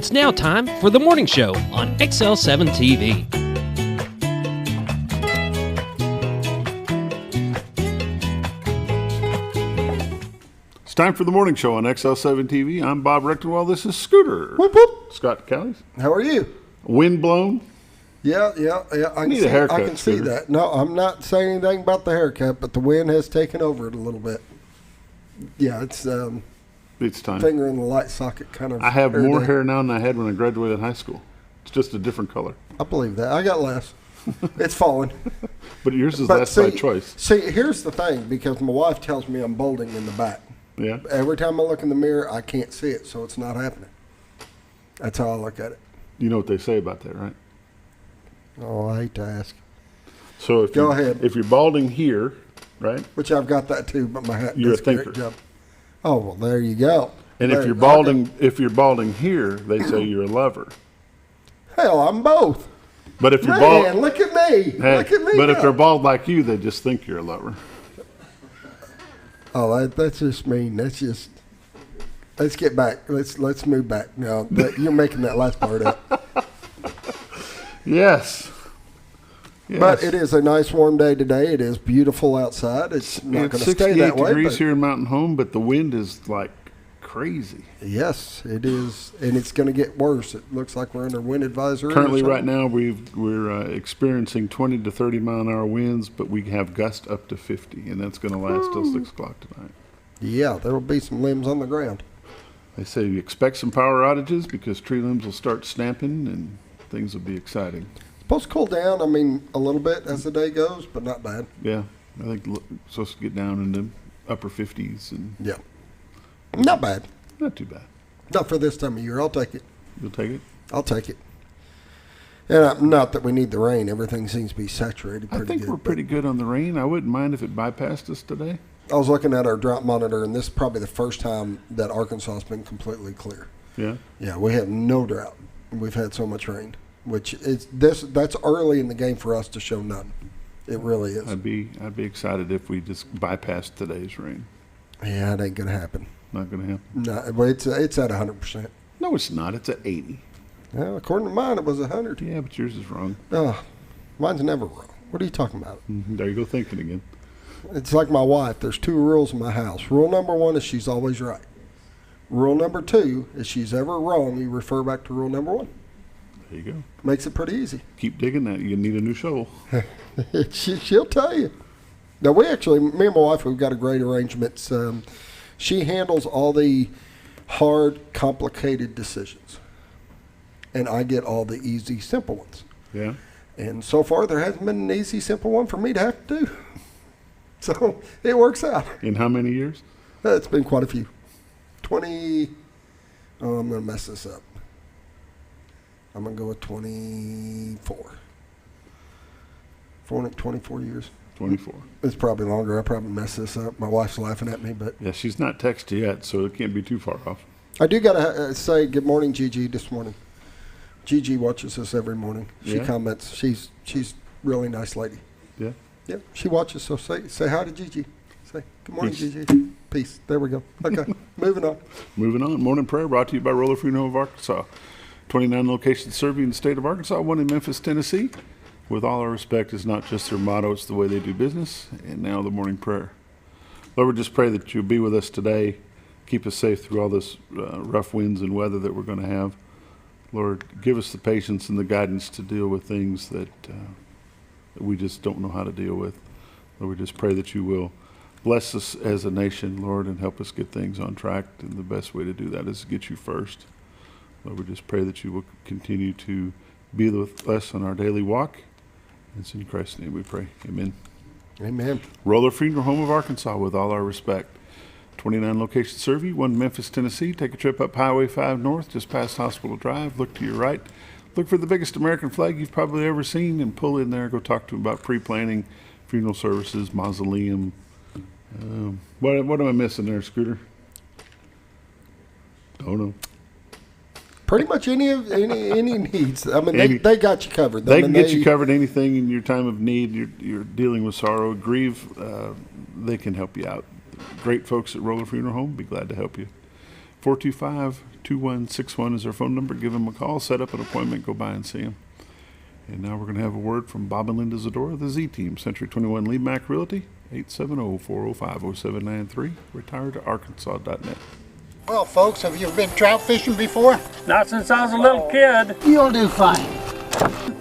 It's now time for the morning show on XL7-TV. It's time for the morning show on XL7-TV. I'm Bob Rectenwell. This is Scooter. Whoop, whoop. Scott Callies. How are you? Wind blown. Yeah. I need a haircut, I can see Scooter. that. No, I'm not saying anything about the haircut, but the wind has taken over it a little bit. Yeah, it's Time. finger in the light socket kind of. I have more day. hair now than I had when I graduated high school. It's just a different color. I believe that. I got less. It's falling. But yours is But less by choice. See, here's the thing, because my wife tells me I'm balding in the back. Yeah. Every time I look in the mirror, I can't see it, so it's not happening. That's how I look at it. You know what they say about that, right? Oh, I hate to ask. So if Go ahead. If you're balding here, right? Which I've got that too, but my hat You're a does a great thinker. job. Oh, well, there you go. And There, if you're balding here, they say you're a lover. Hell, I'm both. But if you're Man, bald, look at me. hey, Look at me. but if go. they're bald like you, they just think you're a lover. Oh, that's just mean. That's just. Let's get back. Let's move back. No, you're making that last part up. Yes. But it is a nice warm day today. It is beautiful outside. It's not going to stay that way. 68 degrees but here in Mountain Home, but the wind is like crazy. yes, it is, and it's going to get worse. It looks like we're under wind advisory. Currently, right now, we're experiencing 20 to 30 mile an hour winds, but we have gusts up to 50, and that's going to last till 6 o'clock tonight. Yeah, there will be some limbs on the ground. They say you expect some power outages because tree limbs will start snapping and things will be exciting. Supposed to cool down. I mean, a little bit as the day goes, but not bad. Yeah, I think it's supposed to get down into upper 50s and Yeah, not bad. not too bad. Not for this time of year. I'll take it. You'll take it? I'll take it. And not that we need the rain. Everything seems to be saturated I pretty think good. we're pretty good on the rain. I wouldn't mind if it bypassed us today. I was looking at our drought monitor, and this is probably the first time that Arkansas has been completely clear. Yeah? Yeah, we have no drought. We've had so much rain, which is that's early in the game for us to show none. It really is. I'd be excited if we just bypassed today's rain. Yeah, it ain't gonna happen. Not going to happen. No, but it's at 100%. No, it's not. It's at 80. Well, according to mine, it was 100. Yeah, but yours is wrong. Oh, mine's never wrong. What are you talking about? There you go thinking again. It's like my wife. There's 2 rules in my house. Rule number 1 is she's always right. Rule number 2 is she's ever wrong. You refer back to rule number 1. There you go. Makes it pretty easy. Keep digging that. You need a new shovel. She'll tell you. Now, me and my wife, we've got a great arrangement. She handles all the hard, complicated decisions. And I get all the easy, simple ones. Yeah? And so far, there hasn't been an easy, simple one for me to have to do. So it works out. In how many years? It's been quite a few. 20. Oh, I'm going to mess this up. I'm going to go with 24. 24 years. 24. It's probably longer. I probably messed this up. My wife's laughing at me, but Yeah, she's not texted yet, so it can't be too far off. I do got to say good morning, Gigi, this morning. Gigi watches us every morning. She Yeah? comments. She's really nice lady. Yeah? Yeah, she watches. So say hi to Gigi. Say good morning, Peace. Gigi. Peace. There we go. Okay, moving on. Moving on. Morning prayer brought to you by Roller Funeral of Arkansas. 29 locations serving the state of Arkansas, one in Memphis, Tennessee. With all our respect is not just their motto, it's the way they do business. And now the morning prayer. Lord, we just pray that you'll be with us today. Keep us safe through all this rough winds and weather that we're going to have. Lord, give us the patience and the guidance to deal with things that we just don't know how to deal with. Lord, we just pray that you will bless us as a nation, Lord, and help us get things on track. And the best way to do that is to get you first. Lord, we just pray that you will continue to be with us on our daily walk. It's in Christ's name we pray. Amen. Amen. Roller Funeral Home of Arkansas, with all our respect. 29 locations serve you, one in Memphis, Tennessee. Take a trip up Highway 5 North, just past Hospital Drive. Look to your right. Look for the biggest American flag you've probably ever seen and pull in there. Go talk to them about pre-planning, funeral services, mausoleum. What am I missing there, Scooter? Don't know. Pretty much any needs. I mean, Any- they got you covered. They I can mean, get you covered anything in your time of need. You're dealing with sorrow, grief. They can help you out. Great folks at Roller Funeral Home. Be glad to help you. 425-2161 is our phone number. Give them a call, set up an appointment, go by and see them. And now we're going to have a word from Bob and Linda Zadora, the Z-Team, Century 21 Lee Mack Realty, 870-405-0793, retiredtoarkansas.net. Well, folks, have you been trout fishing before? Not since I was a little kid. You'll do fine.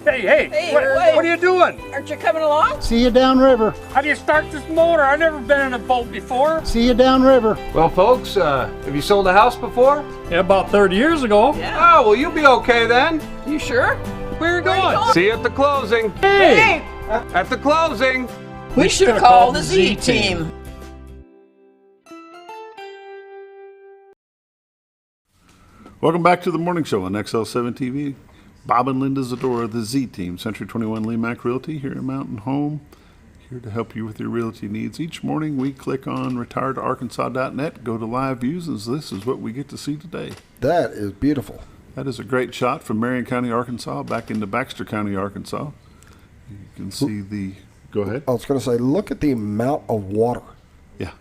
Hey, what are you doing? Aren't you coming along? See you downriver. How do you start this motor? I've never been in a boat before. See you downriver. Well, folks, have you sold a house before? Yeah, about 30 years ago. Yeah. Oh, well, you'll be okay then. You sure? Where are you going? See you at the closing. Hey! At the closing. We should have called the Z-Team. Welcome back to the morning show on XL7-TV. Bob and Linda Zadora, the Z-Team, Century 21 Lee Mack Realty here in Mountain Home. Here to help you with your realty needs. Each morning we click on retiredtoarkansas.net, go to live views, and this is what we get to see today. That is beautiful. That is a great shot from Marion County, Arkansas, back into Baxter County, Arkansas. You can see the, go ahead. I was going to say, look at the amount of water. Yeah.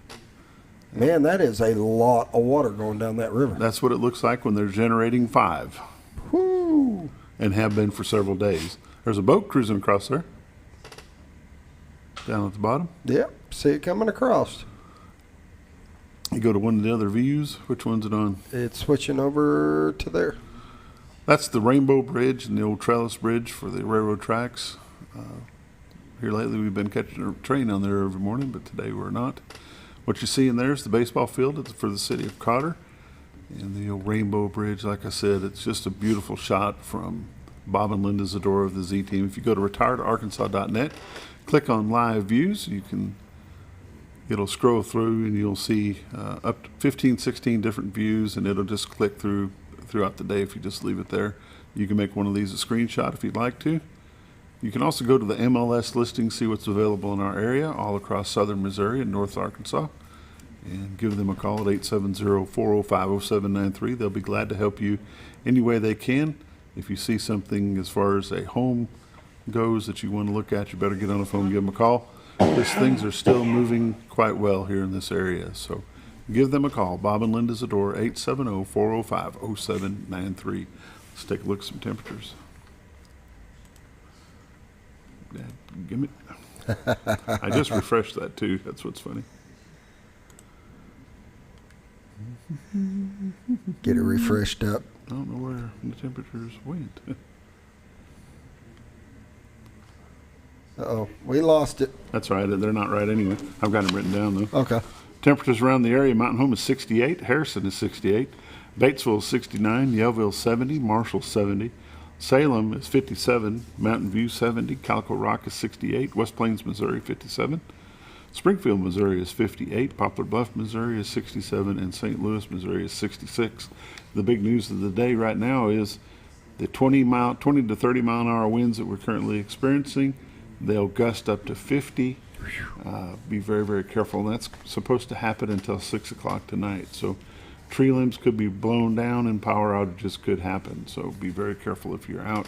Man, that is a lot of water going down that river. That's what it looks like when they're generating 5. Whoo! And have been for several days. There's a boat cruising across there. Down at the bottom. Yep, see it coming across. You go to one of the other views. Which one's it on? It's switching over to there. That's the Rainbow Bridge and the old trellis bridge for the railroad tracks. Here lately we've been catching a train on there every morning, but today we're not. What you see in there is the baseball field for the city of Cotter. And the old Rainbow Bridge, like I said, it's just a beautiful shot from Bob and Linda Zadora of the Z-Team. If you go to retiredtoarkansas.net, click on live views, it'll scroll through and you'll see up to 15, 16 different views, and it'll just click throughout the day if you just leave it there. You can make one of these a screenshot if you'd like to. You can also go to the MLS listing, see what's available in our area, all across southern Missouri and north Arkansas, and give them a call at 870-405-0793. They'll be glad to help you any way they can. If you see something as far as a home goes that you want to look at, you better get on the phone and give them a call, because things are still moving quite well here in this area. So give them a call. Bob and Linda Zadora, 870-405-0793. Let's take a look at some temperatures. Yeah, give me. I just refreshed that too. That's what's funny. Get it refreshed up. I don't know where the temperatures went. Uh-oh, we lost it. That's right. They're not right anyway. I've got them written down though. Okay. Temperatures around the area: Mountain Home is 68, Harrison is 68, Batesville is 69, Yellville 70, Marshall 70, Salem is 57, Mountain View 70, Calico Rock is 68, West Plains, Missouri 57, Springfield, Missouri is 58, Poplar Bluff, Missouri is 67, and St. Louis, Missouri is 66. The big news of the day right now is the 20 to 30 mile an hour winds that we're currently experiencing. They'll gust up to 50. Be very, very careful. And that's supposed to happen until 6 o'clock tonight. So tree limbs could be blown down and power outages could happen. So be very careful if you're out.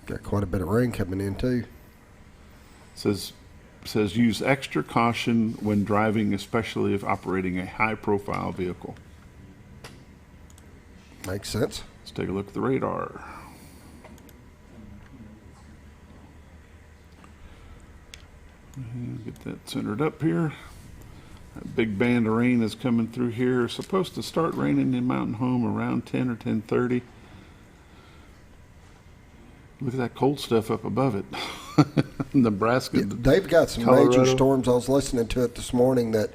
Got quite a bit of rain coming in too. Says use extra caution when driving, especially if operating a high-profile vehicle. Makes sense. Let's take a look at the radar. Get that centered up here. That big band of rain is coming through here. It's supposed to start raining in Mountain Home around 10 or 10:30. Look at that cold stuff up above it. Nebraska. Yeah, they've got some Colorado. major storms. I was listening to it this morning that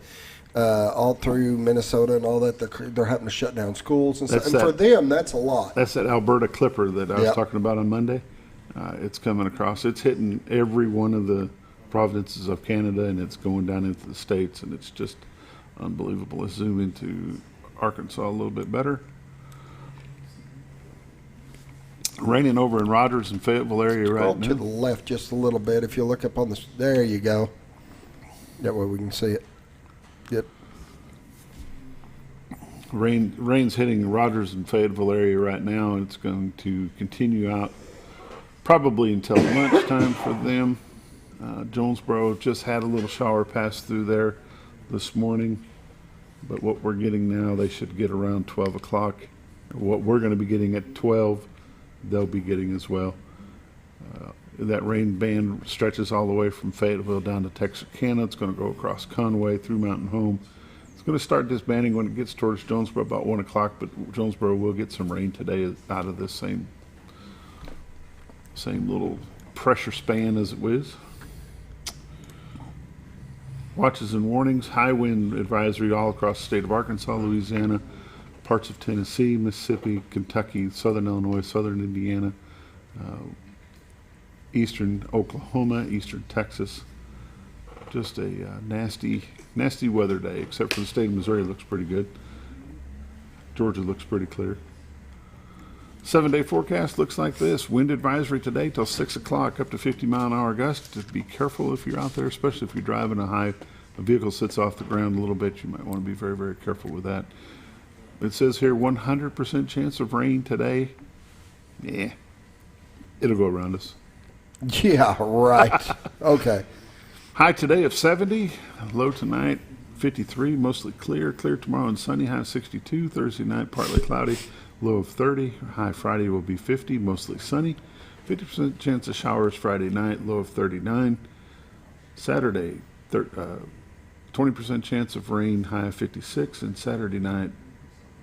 all through Minnesota and all that, they're having to shut down schools and stuff. And for them, that's a lot. That's that Alberta Clipper that I was talking about on Monday. It's coming across. It's hitting every one of the provinces of Canada, and it's going down into the States, and it's just unbelievable. Let's zoom into Arkansas a little bit better. Raining over in Rogers and Fayetteville area right now. To the left just a little bit. If you look up on the, there you go. That way we can see it. Yep. Rain's hitting Rogers and Fayetteville area right now, and it's going to continue out probably until lunchtime for them. Jonesboro just had a little shower pass through there this morning. But what we're getting now, they should get around 12 o'clock. What we're going to be getting at 12, they'll be getting as well. That rain band stretches all the way from Fayetteville down to Texarkana. It's going to go across Conway through Mountain Home. It's going to start disbanding when it gets towards Jonesboro about 1 o'clock, but Jonesboro will get some rain today out of this same little pressure span as it was. Watches and warnings, high wind advisory all across the state of Arkansas, Louisiana, parts of Tennessee, Mississippi, Kentucky, southern Illinois, southern Indiana, eastern Oklahoma, eastern Texas. Just a nasty weather day, except for the state of Missouri looks pretty good. Georgia looks pretty clear. 7-day forecast looks like this. Wind advisory today till 6 o'clock, up to 50-mile-an-hour gusts. Just be careful if you're out there, especially if you're driving a vehicle sits off the ground a little bit. You might want to be very, very careful with that. It says here 100% chance of rain today. Yeah, it'll go around us. Yeah, right. Okay. High today of 70, low tonight 53, mostly clear. Clear tomorrow and sunny, high 62. Thursday night partly cloudy, low of 30. High Friday will be 50, mostly sunny. 50% chance of showers Friday night, low of 39. Saturday, 20% chance of rain, high of 56. And Saturday night,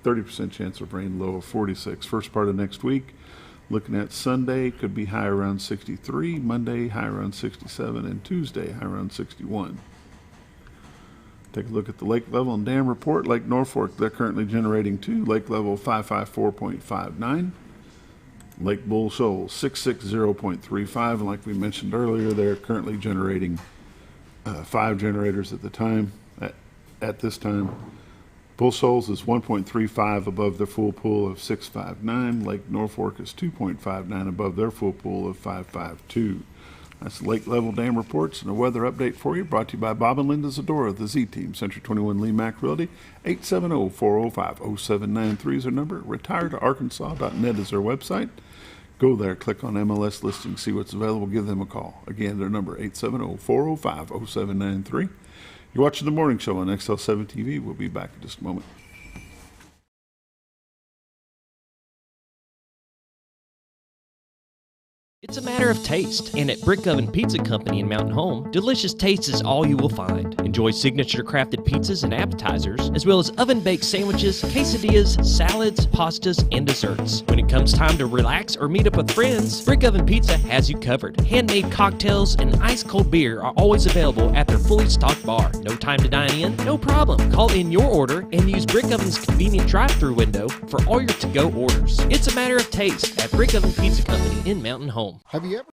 30% chance of rain, low of 46. First part of next week, looking at Sunday, could be high around 63. Monday, high around 67. And Tuesday, high around 61. Take a look at the lake level and dam report. Lake Norfolk, they're currently generating 2. Lake level 554.59. Lake Bull Shoals 660.35. And like we mentioned earlier, they're currently generating 5 generators at the time. At this time, Bull Shoals is 1.35 above their full pool of 659. Lake Norfolk is 2.59 above their full pool of 552. That's the lake level dam reports and a weather update for you, brought to you by Bob and Linda Zadora, the Z-Team, Century 21 Lee Mack Realty. 870-405-0793 is their number. retiredarkansas.net is their website. Go there, click on MLS listing, see what's available, give them a call. Again, their number, 870-405-0793. You're watching The Morning Show on XL7-TV. We'll be back in just a moment. It's a matter of taste, and at Brick Oven Pizza Company in Mountain Home, delicious taste is all you will find. Enjoy signature crafted pizzas and appetizers, as well as oven-baked sandwiches, quesadillas, salads, pastas, and desserts. When it comes time to relax or meet up with friends, Brick Oven Pizza has you covered. Handmade cocktails and ice-cold beer are always available at their fully stocked bar. No time to dine in? No problem. Call in your order and use Brick Oven's convenient drive-thru window for all your to-go orders. It's a matter of taste at Brick Oven Pizza Company in Mountain Home. Have you ever?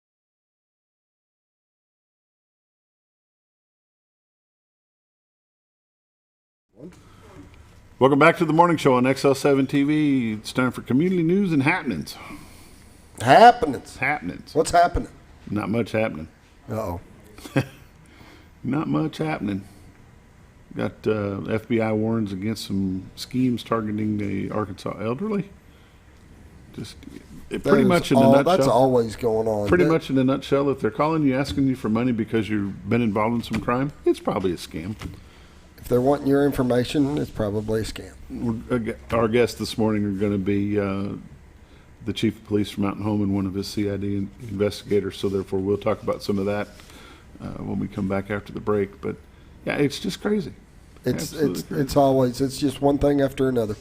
Welcome back to The Morning Show on XL7-TV. It's time for community news and happenings. Happenings. What's happening? Not much happening. Uh-oh. Not much happening. Got FBI warns against some schemes targeting the Arkansas elderly. Just pretty much in a nutshell. That's always going on. Pretty much in a nutshell, if they're calling you asking you for money because you've been involved in some crime, it's probably a scam. If they're wanting your information, it's probably a scam. Our guests this morning are going to be the chief of police from Mountain Home and one of his CID investigators, so therefore we'll talk about some of that when we come back after the break. But yeah, it's just crazy. It's just one thing after another.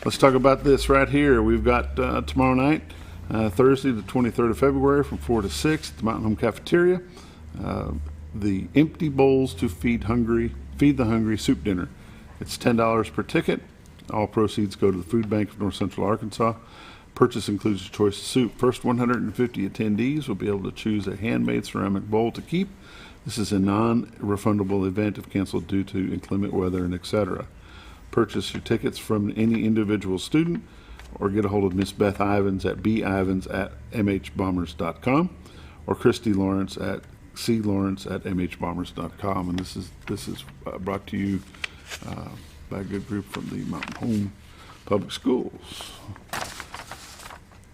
Let's talk about this right here. We've got tomorrow night, Thursday, the 23rd of February, from 4 to 6 at the Mountain Home Cafeteria. The Empty Bowls to Feed the Hungry Soup Dinner. It's $10 per ticket. All proceeds go to the Food Bank of North Central Arkansas. Purchase includes a choice of soup. First 150 attendees will be able to choose a handmade ceramic bowl to keep. This is a non-refundable event if canceled due to inclement weather and etc. Purchase your tickets from any individual student or get a hold of Miss Beth Ivans at bivans@mhbombers.com or Christy Lawrence at clawrence@mhbombers.com. And this is brought to you by a good group from the Mountain Home Public Schools.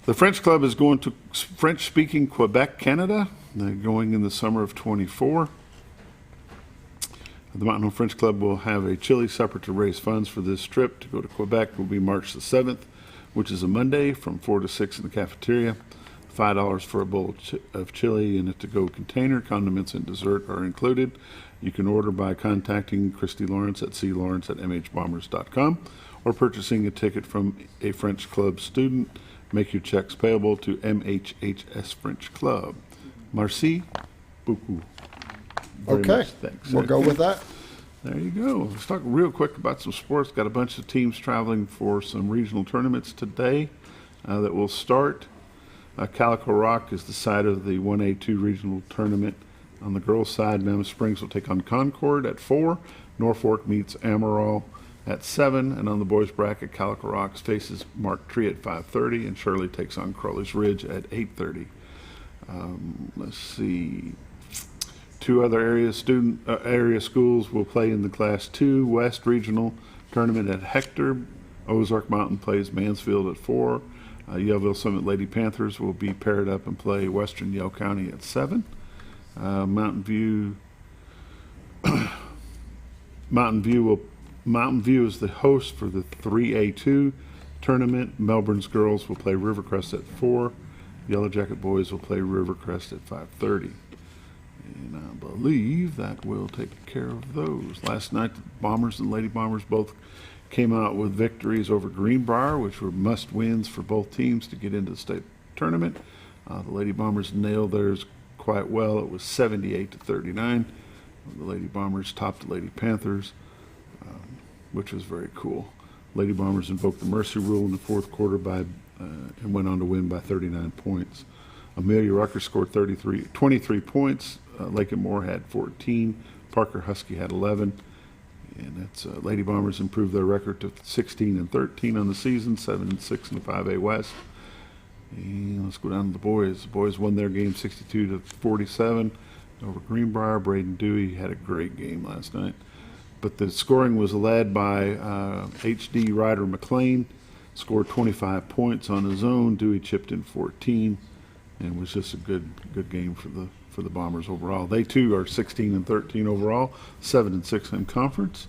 The French Club is going to French-speaking Quebec, Canada. They're going in the summer of '24. The Mountain Home French Club will have a chili supper to raise funds for this trip to go to Quebec. It will be March the 7th, which is a Monday, from 4 to 6 in the cafeteria. $5 for a bowl of chili in a to-go container. Condiments and dessert are included. You can order by contacting Christy Lawrence at clawrence@mhbombers.com or purchasing a ticket from a French Club student. Make your checks payable to MHHS French Club. Merci beaucoup. Very Okay, much thanks. we'll go with that. There you go. Let's talk real quick about some sports. Got a bunch of teams traveling for some regional tournaments today that will start. Calico Rock is the site of the 1A2 regional tournament. On the girls' side, Mammoth Springs will take on Concord at 4. Norfolk meets Amaral at 7. And on the boys' bracket, Calico Rock faces Mark Tree at 5:30, and Shirley takes on Crowley's Ridge at 8:30. Let's see. Two other area schools will play in the Class 2 West Regional Tournament at Hector. Ozark Mountain plays Mansfield at 4. Yellville Summit Lady Panthers will be paired up and play Western Yell County at 7. Mountain View is the host for the 3A2 tournament. Melbourne's girls will play Rivercrest at 4. Yellow Jacket boys will play Rivercrest at 5:30. And I believe that will take care of those. Last night, the Bombers and Lady Bombers both came out with victories over Greenbrier, which were must-wins for both teams to get into the state tournament. The Lady Bombers nailed theirs quite well. It was 78-39. The Lady Bombers topped the Lady Panthers, which was very cool. Lady Bombers invoked the mercy rule in the fourth quarter and went on to win by 39 points. Amelia Rucker scored 23 points. Lakin Moore had 14. Parker Husky had 11. And that's Lady Bombers improved their record to 16-13 on the season, 7-6 in the 5A West. And let's go down to the boys. The boys won their game 62-47 over Greenbrier. Braden Dewey had a great game last night. But the scoring was led by HD Ryder McLean, scored 25 points on his own. Dewey chipped in 14, and was just a good game for the Bombers overall. They too are 16-13 overall, 7-6 in conference.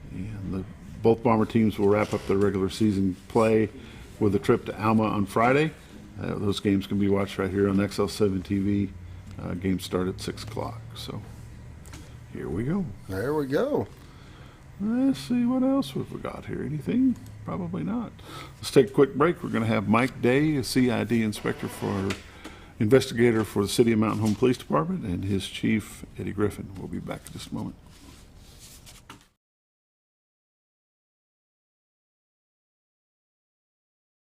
And both Bomber teams will wrap up their regular season play with a trip to Alma on Friday. Those games can be watched right here on XL7-TV. Games start at 6 o'clock. So here we go. There we go. Let's see what else have we got here. Anything? Probably not. Let's take a quick break. We're going to have Mike Day, a CID investigator for the City of Mountain Home Police Department, and his chief, Eddie Griffin. We'll be back in just a moment.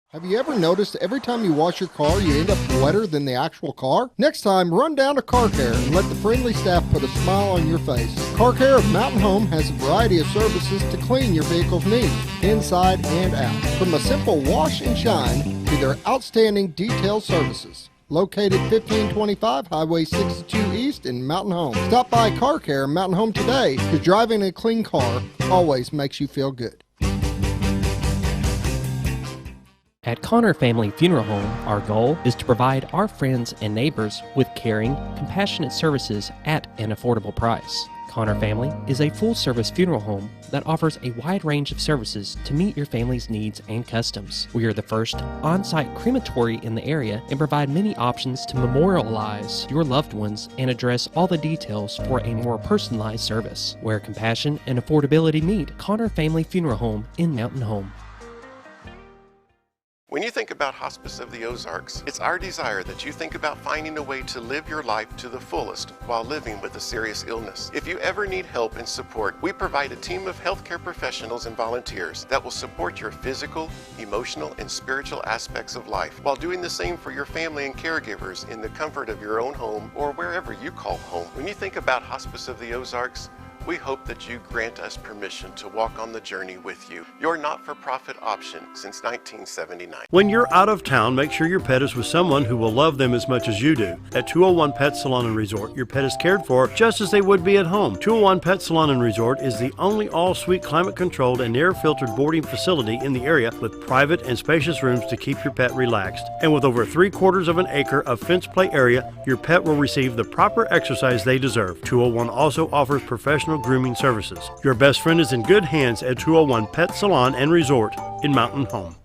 Have you ever noticed every time you wash your car, you end up wetter than the actual car? Next time, run down to Car Care and let the friendly staff put a smile on your face. Car Care of Mountain Home has a variety of services to clean your vehicle's needs, inside and out. From a simple wash and shine to their outstanding detailed services. Located 1525 Highway 62 East in Mountain Home. Stop by Car Care Mountain Home today, because driving a clean car always makes you feel good. At Connor Family Funeral Home, our goal is to provide our friends and neighbors with caring, compassionate services at an affordable price. Connor Family is a full-service funeral home that offers a wide range of services to meet your family's needs and customs. We are the first on-site crematory in the area and provide many options to memorialize your loved ones and address all the details for a more personalized service. Where compassion and affordability meet, Connor Family Funeral Home in Mountain Home. When you think about Hospice of the Ozarks, it's our desire that you think about finding a way to live your life to the fullest while living with a serious illness. If you ever need help and support, we provide a team of healthcare professionals and volunteers that will support your physical, emotional, and spiritual aspects of life while doing the same for your family and caregivers in the comfort of your own home or wherever you call home. When you think about Hospice of the Ozarks, we hope that you grant us permission to walk on the journey with you. Your not-for-profit option since 1979. When you're out of town, make sure your pet is with someone who will love them as much as you do. At 201 Pet Salon and Resort, your pet is cared for just as they would be at home. 201 Pet Salon and Resort is the only all-suite climate-controlled and air-filtered boarding facility in the area with private and spacious rooms to keep your pet relaxed. And with over 3/4 of an acre of fenced play area, your pet will receive the proper exercise they deserve. 201 also offers professional professional grooming services. Your best friend is in good hands at 201 Pet Salon and Resort in Mountain Home.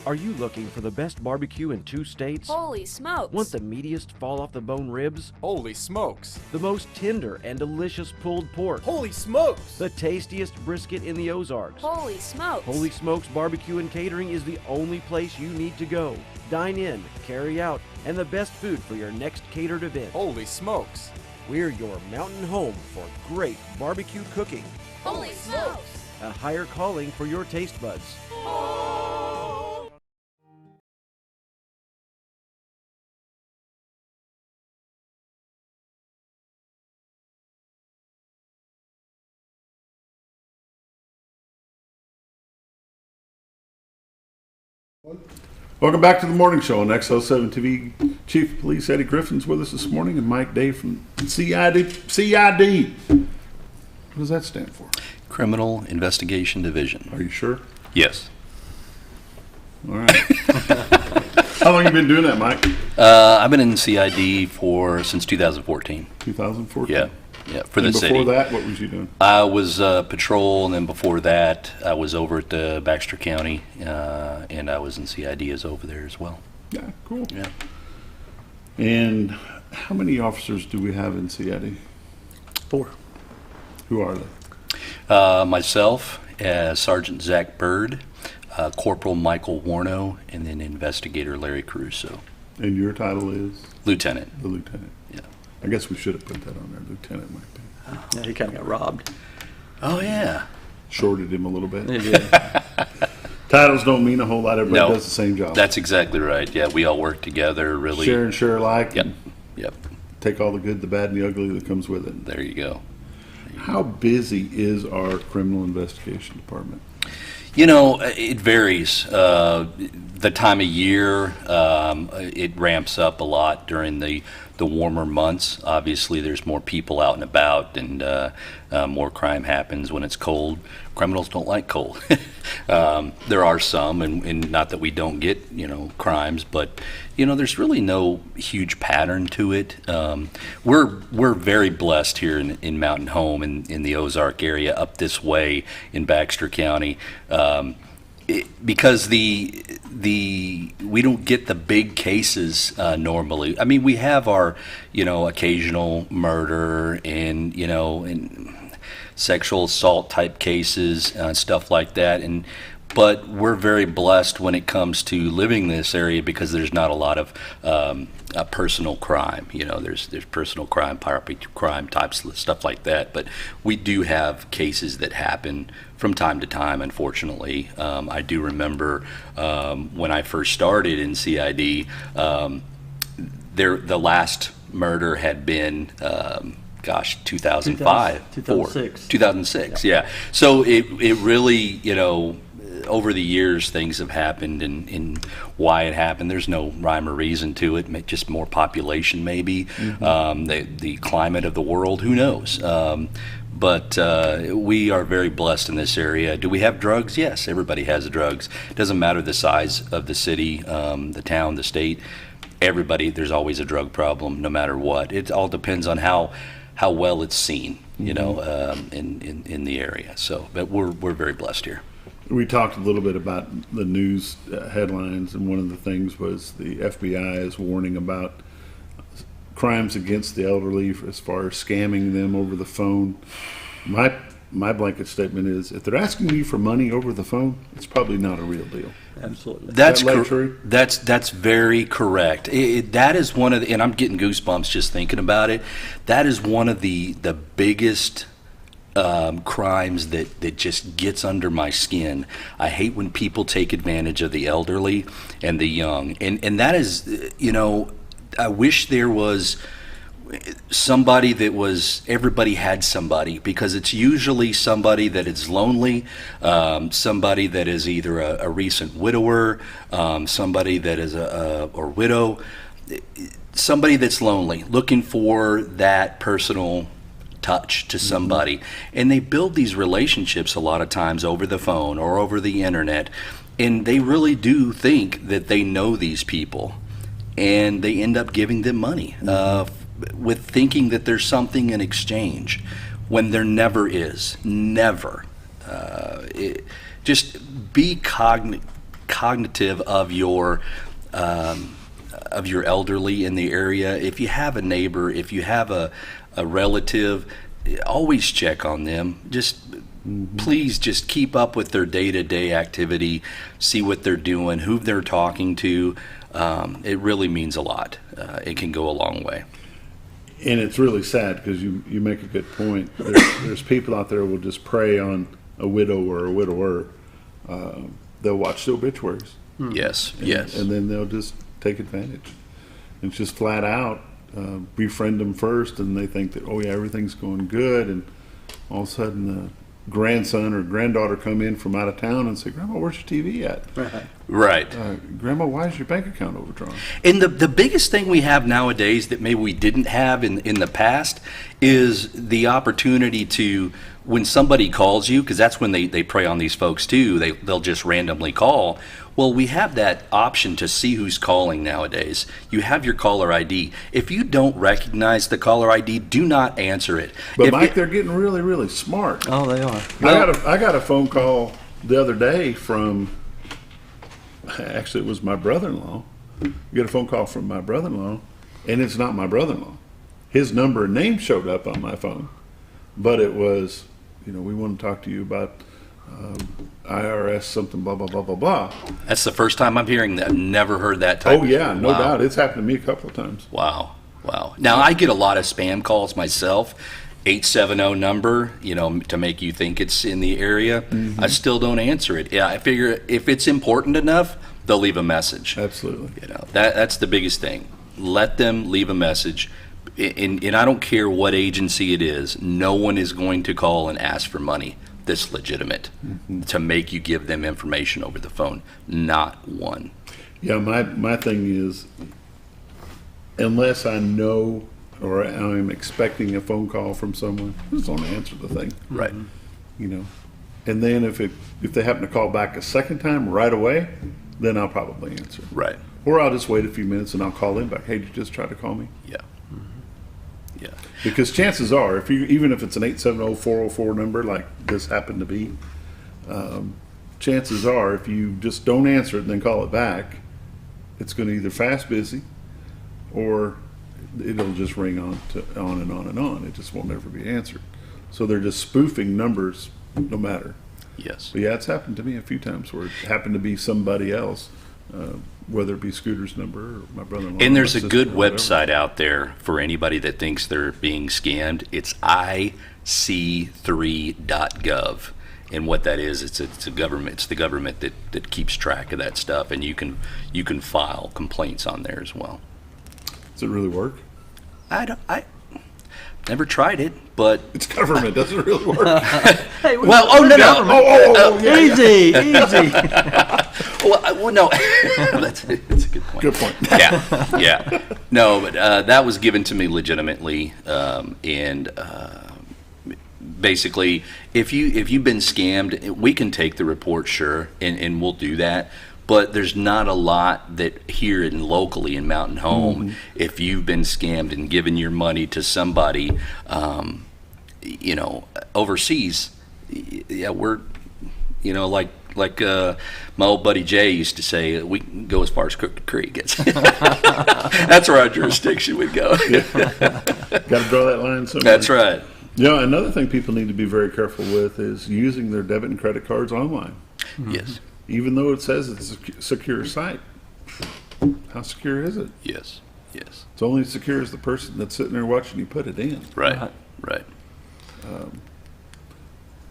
Are you looking for the best barbecue in 2 states? Holy smokes! Want the meatiest fall-off-the-bone ribs? Holy smokes! The most tender and delicious pulled pork? Holy smokes! The tastiest brisket in the Ozarks? Holy smokes! Holy Smokes Barbecue and Catering is the only place you need to go. Dine in, carry out, and the best food for your next catered event. Holy smokes! We're your mountain home for great barbecue cooking. Holy smokes! A higher calling for your taste buds. Welcome back to the morning show on XL7-TV. Chief of Police Eddie Griffin's with us this morning, and Mike Day from CID. What does that stand for? Criminal Investigation Division. Are you sure? Yes. All right. How long have you been doing that, Mike? I've been in CID since 2014. 2014? Yeah. For the city. Before that, what was you doing? I was patrol, and then before that, I was over at Baxter County, and I was in CID as over there as well. Yeah, cool. Yeah. And how many officers do we have in CID? 4. Who are they? Myself, Sergeant Zach Bird, Corporal Michael Warno, and then Investigator Larry Caruso. And your title is? Lieutenant. The lieutenant. Yeah. I guess we should have put that on there. Lieutenant might be. Yeah, he kind of got robbed. Oh, yeah. Shorted him a little bit. He did. Titles don't mean a whole lot. Everybody does the same job. That's exactly right. Yeah, we all work together, really. Share and share alike. Yep. Take all the good, the bad, and the ugly that comes with it. There you go. How busy is our criminal investigation department? You know, it varies. The time of year, it ramps up a lot during the warmer months. Obviously, there's more people out and about, and more crime happens when it's cold. Criminals don't like cold. There are some, and not that we don't get, crimes, but, there's really no huge pattern to it. We're very blessed here in Mountain Home, in the Ozark area, up this way in Baxter County. Because we don't get the big cases normally. I mean, we have our occasional murder and sexual assault type cases and stuff like that, but we're very blessed when it comes to living in this area because there's not a lot of personal crime. There's personal crime, property crime types of stuff like that, but we do have cases that happen from time to time, unfortunately. I do remember when I first started in CID, the last murder had been 2005. 2006, yeah. So it really, over the years, things have happened, and why it happened, there's no rhyme or reason to it. Just more population, maybe. Mm-hmm. The climate of the world, who knows? But we are very blessed in this area. Do we have drugs? Yes, everybody has drugs. It doesn't matter the size of the city, the town, the state. There's always a drug problem, no matter what. It all depends on how well it's seen, in the area. So, but we're very blessed here. We talked a little bit about the news headlines, and one of the things was the FBI is warning about crimes against the elderly as far as scamming them over the phone. My blanket statement is, if they're asking you for money over the phone, it's probably not a real deal. Absolutely. That's true. That's very correct. That is one of the, and I'm getting goosebumps just thinking about it. That is one of the biggest crimes that just gets under my skin. I hate when people take advantage of the elderly and the young, and that is, I wish there was somebody that was, everybody had somebody, because it's usually somebody that is lonely, somebody that is either a recent widower, somebody that is or widow, somebody that's lonely, looking for that personal touch to somebody. Mm-hmm. And they build these relationships a lot of times over the phone or over the internet, and they really do think that they know these people, and they end up giving them money with thinking that there's something in exchange, when there never is. Never. Just be cognitive of your elderly in the area. If you have a neighbor, if you have a relative, always check on them. Please just keep up with their day-to-day activity, see what they're doing, who they're talking to. It really means a lot. It can go a long way. And it's really sad because you make a good point. There's people out there who will just prey on a widow or a widower. They'll watch the obituaries. Yes, and then they'll just take advantage. It's just flat out befriend them first, and they think that, oh yeah, everything's going good, and all of a sudden the grandson or granddaughter come in from out of town and say, Grandma, where's your TV at? Right. Grandma, why is your bank account overdrawn? And the biggest thing we have nowadays that maybe we didn't have in the past is the opportunity to, when somebody calls you, because that's when they prey on these folks too, they'll just randomly call. Well, we have that option to see who's calling nowadays. You have your caller ID. If you don't recognize the caller ID, do not answer it. But Mike, they're getting really, really smart. Oh, they are. I got a phone call the other day from, actually it was my brother-in-law. I got a phone call from my brother-in-law, and it's not my brother-in-law. His number and name showed up on my phone, but it was, we want to talk to you about IRS something, blah, blah, blah, blah, blah. That's the first time I'm hearing that. I've never heard that type. Oh, yeah, no doubt. It's happened to me a couple of times. Wow. Now, I get a lot of spam calls myself. 870 number, to make you think it's in the area. I still don't answer it. Yeah, I figure if it's important enough, they'll leave a message. Absolutely. That's the biggest thing. Let them leave a message. And I don't care what agency it is. No one is going to call and ask for money that's legitimate to make you give them information over the phone. Not one. Yeah, my thing is, unless I know or I'm expecting a phone call from someone, I just don't answer the thing. Right. And then if they happen to call back a second time right away, then I'll probably answer. Right. Or I'll just wait a few minutes and I'll call in back. Hey, did you just try to call me? Yeah. Yeah. Because chances are, even if it's an 870-404 number like this happened to be, chances are if you just don't answer it and then call it back, it's going to either fast busy or it'll just ring on and on and on. It just won't ever be answered. So they're just spoofing numbers no matter. Yes. But yeah, it's happened to me a few times where it happened to be somebody else, whether it be Scooter's number or my brother-in-law. And there's a good website out there for anybody that thinks they're being scammed. It's ic3.gov. And what that is, it's the government that keeps track of that stuff, and you can file complaints on there as well. Does it really work? I never tried it, but it's government. Doesn't it really work? Hey, well, oh no, yeah, easy. Well, no, that's a good point. Good point. Yeah. No, but that was given to me legitimately, and basically, if you've been scammed, we can take the report, sure, and we'll do that. But there's not a lot that here locally in Mountain Home, if you've been scammed and given your money to somebody, overseas, yeah, we're, like my old buddy Jay used to say, we can go as far as Crooked Creek. That's where our jurisdiction would go. Got to draw that line somewhere. That's right. Yeah, another thing people need to be very careful with is using their debit and credit cards online. Yes. Even though it says it's a secure site. How secure is it? Yes. It's only as secure as the person that's sitting there watching you put it in. Right.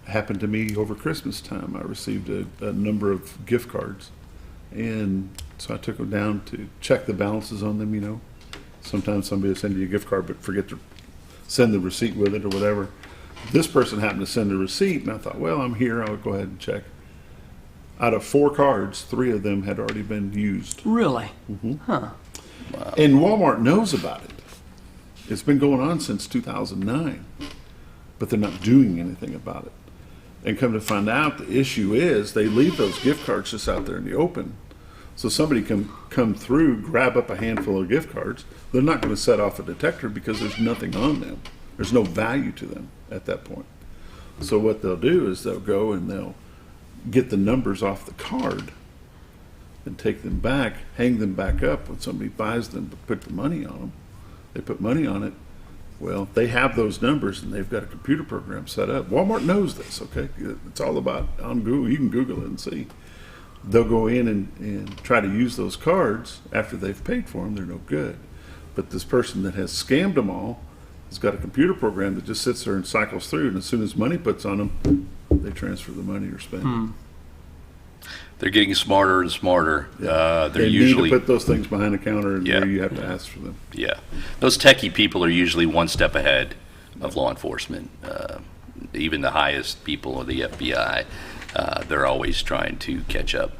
Happened to me over Christmas time. I received a number of gift cards, and so I took them down to check the balances on them. Sometimes somebody will send you a gift card but forget to send the receipt with it or whatever. This person happened to send a receipt, and I thought, well, I'm here, I'll go ahead and check. Out of 4 cards, 3 of them had already been used. Really? Huh. Wow. And Walmart knows about it. It's been going on since 2009, but they're not doing anything about it. And come to find out, the issue is they leave those gift cards just out there in the open. So somebody can come through, grab up a handful of gift cards. They're not going to set off a detector because there's nothing on them. There's no value to them at that point. So what they'll do is they'll go and they'll get the numbers off the card and take them back, hang them back up when somebody buys them, but put the money on them. They put money on it. Well, they have those numbers and they've got a computer program set up. Walmart knows this, okay? It's all about on Google. You can Google it and see. They'll go in and try to use those cards after they've paid for them. They're no good. But this person that has scammed them all has got a computer program that just sits there and cycles through, and as soon as money puts on them, they transfer the money or spend it. They're getting smarter and smarter. They usually need to put those things behind the counter, and where you have to ask for them. Yeah, those techie people are usually one step ahead of law enforcement. Even the highest people of the FBI, they're always trying to catch up.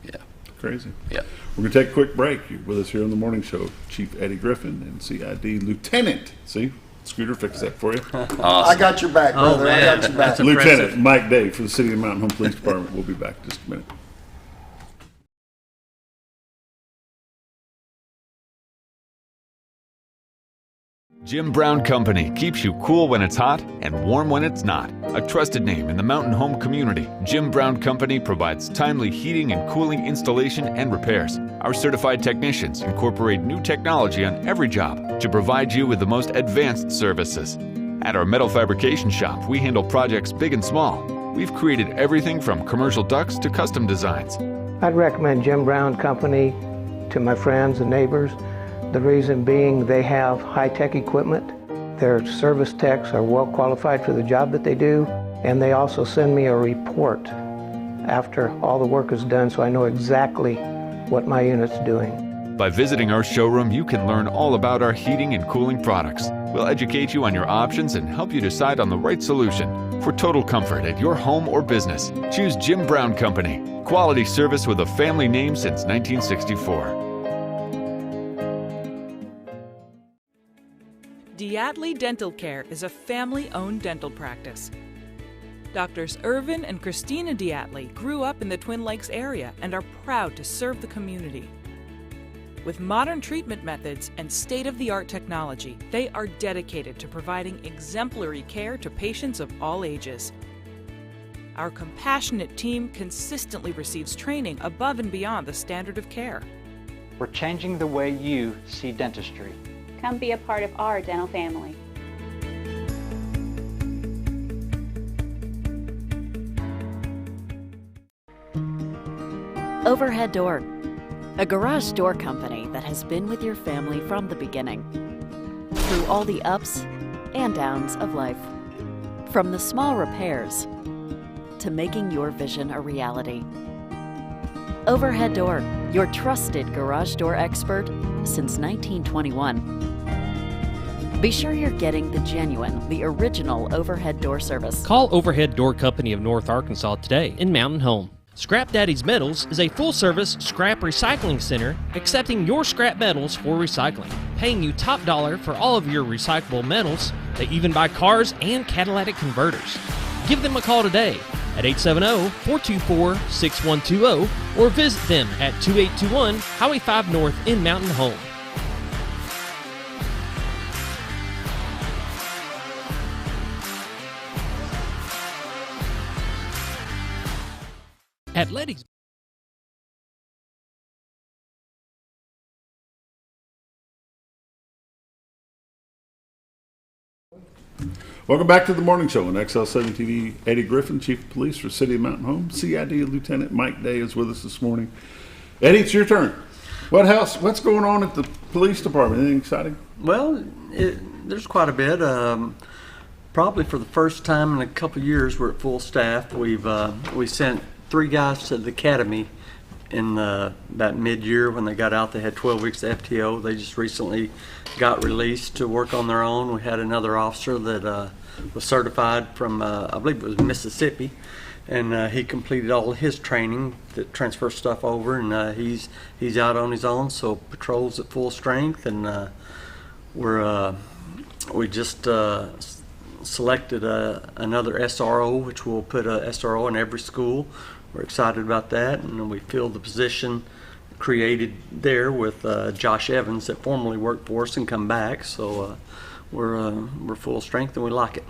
Yeah, crazy. Yeah, we're gonna take a quick break. You're with us here on the morning show, Chief Eddie Griffin and CID Lieutenant. See, Scooter fixed that for you. Awesome. I got your back, brother. I got your back. Lieutenant Mike Day for the City of Mountain Home Police Department. We'll be back in just a minute. Jim Brown Company keeps you cool when it's hot and warm when it's not. A trusted name in the mountain home community, Jim Brown Company provides timely heating and cooling installation and repairs. Our certified technicians incorporate new technology on every job to provide you with the most advanced services. At our metal fabrication shop, we handle projects big and small. We've created everything from commercial ducts to custom designs. I'd recommend Jim Brown Company to my friends and neighbors. The reason being they have high-tech equipment. Their service techs are well qualified for the job that they do, and they also send me a report after all the work is done so I know exactly what my unit's doing. By visiting our showroom, you can learn all about our heating and cooling products. We'll educate you on your options and help you decide on the right solution. For total comfort at your home or business, choose Jim Brown Company. Quality service with a family name since 1964. Diatley Dental Care is a family-owned dental practice. Doctors Irvin and Christina Diatley grew up in the Twin Lakes area and are proud to serve the community. With modern treatment methods and state-of-the-art technology, they are dedicated to providing exemplary care to patients of all ages. Our compassionate team consistently receives training above and beyond the standard of care. We're changing the way you see dentistry. Come be a part of our dental family. Overhead Door, a garage door company that has been with your family from the beginning, through all the ups and downs of life. From the small repairs to making your vision a reality. Overhead Door, your trusted garage door expert since 1921. Be sure you're getting the genuine, the original overhead door service. Call Overhead Door Company of North Arkansas today in Mountain Home. Scrap Daddy's Metals is a full-service scrap recycling center accepting your scrap metals for recycling, paying you top dollar for all of your recyclable metals. They even buy cars and catalytic converters. Give them a call today at 870-424-6120 or visit them at 2821 Highway 5 North in Mountain Home. At Letty's. Welcome back to the morning show on XL7-TV. Eddie Griffin, Chief of Police for City of Mountain Home. CID Lieutenant Mike Day is with us this morning. Eddie, it's your turn. What's going on at the police department? Anything exciting? Well, there's quite a bit. Probably for the first time in a couple of years, we're at full staff. We sent 3 guys to the academy in that mid-year. When they got out, they had 12 weeks of FTO. They just recently got released to work on their own. We had another officer that was certified from, I believe it was Mississippi, and he completed all of his training that transfers stuff over, and he's out on his own, so patrol's at full strength, and we just selected another SRO, which will put a SRO in every school. We're excited about that, and we filled the position created there with Josh Evans that formerly worked for us and come back. So we're full strength and we like it.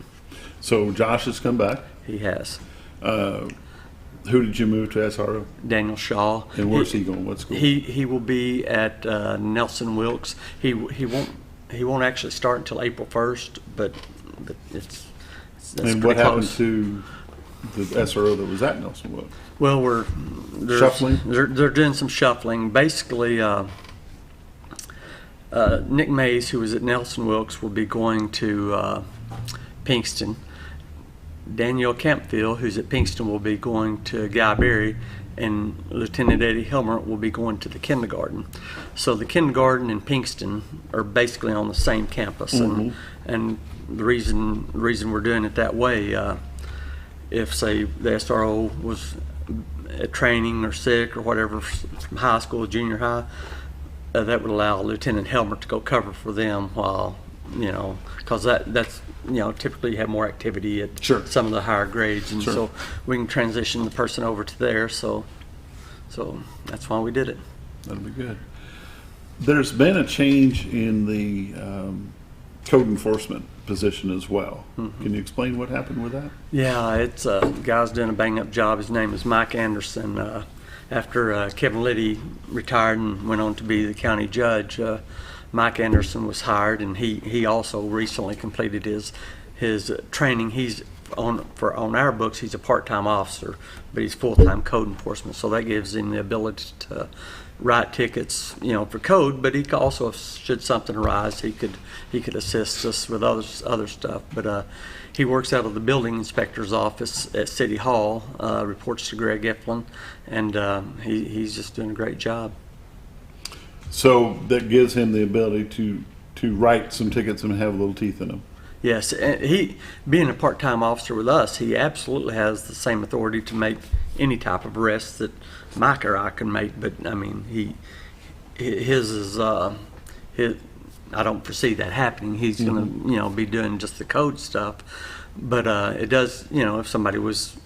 So Josh has come back. He has. Who did you move to SRO? Daniel Shaw. And where's he going? What school? He will be at Nelson Wilkes. He won't actually start until April 1st, but that's and what happened to the SRO that was at Nelson Wilkes? Well, shuffling. They're doing some shuffling. Basically, Nick Mays, who was at Nelson Wilkes, will be going to Pinkston. Daniel Campfield, who's at Pinkston, will be going to Guy Berry, and Lieutenant Eddie Hilmer will be going to the kindergarten. So the kindergarten and Pinkston are basically on the same campus, and the reason we're doing it that way, if say the SRO was at training or sick or whatever from high school, junior high, that would allow Lieutenant Helmer to go cover for them while, because that's typically you have more activity at some of the higher grades, and so we can transition the person over to there. So that's why we did it. That'll be good. There's been a change in the code enforcement position as well. Can you explain what happened with that? Yeah, it's a guy's doing a bang-up job. His name is Mike Anderson. After Kevin Liddy retired and went on to be the county judge, Mike Anderson was hired, and he also recently completed his training. He's on our books. He's a part-time officer, but he's full-time code enforcement. So that gives him the ability to write tickets, for code. But he could also, should something arise, he could assist us with other stuff. But he works out of the building inspector's office at City Hall. Reports to Greg Eflin, and he's just doing a great job. So that gives him the ability to write some tickets and have little teeth in them. Yes, and he, being a part-time officer with us, he absolutely has the same authority to make any type of arrest that Mike or I can make. But I mean, his is I don't foresee that happening. He's going to be doing just the code stuff. But it does, if somebody was